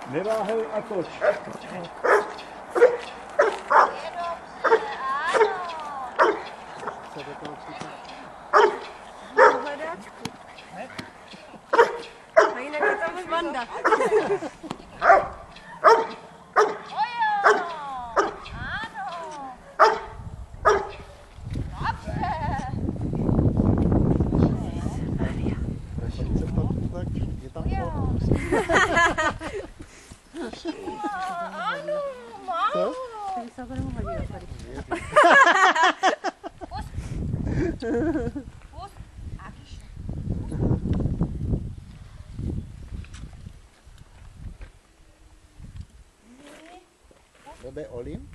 Neváhej a toč. Co do toho přijde? Hledáčku. A jinak je tam Vanda. Je tam to? Ano, málo. Tady se to nemohla dívat tady. To jde Olim?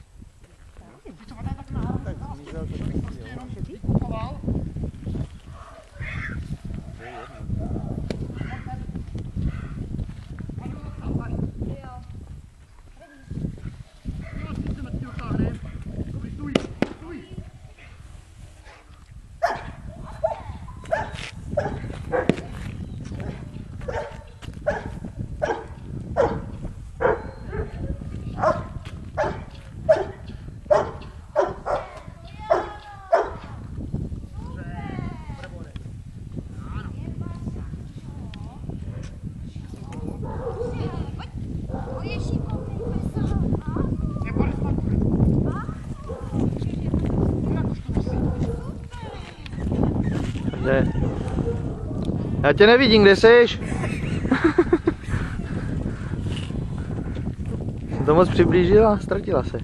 Tak zmizel to taky, jo. To je jedno. Kde? Já tě nevidím, kde jsi? To moc přiblížila, ztratila se.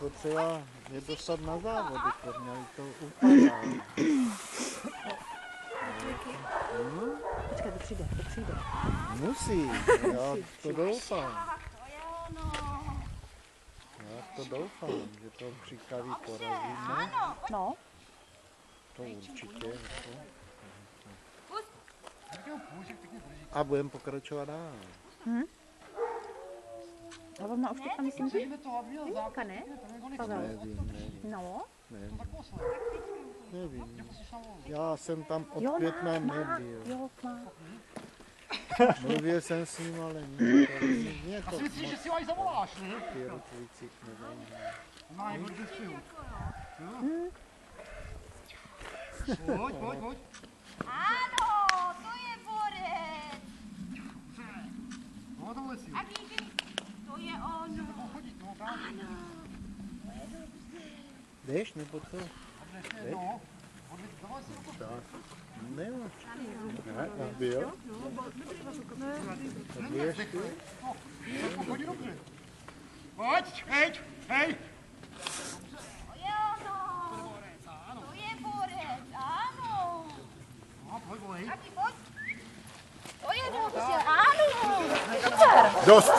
To třeba je dostat na závody, to měli to upadá. Počkej, to přijde, to přijde. Musí, já to doufám. Já to doufám, že to příkaví porazíme. No. To určitě. A budeme pokračovat dál. A ona už teďka myslím, že Linka, ne? Pavel. Nevím. No. Nevím. Já jsem tam od května nebyl. Jo, má. Mluvil jsem s ním, ale mě to Myslím si, že si ho až zavoláš, ne? Pěrotvícik nezajímá. Má je hodně střihu. Pojď. Ano, to je borec. No, tohle si. A díky, to je ono. Ano. Jdeš nebo co? No. Tak. Nemáš. Ne, byl. Budeš ty? Chodí dobře. Pojď, hej. To je ono. To je borec, ano. No, pojď. Taky pojď. To je dobře, ano. Super. Dost.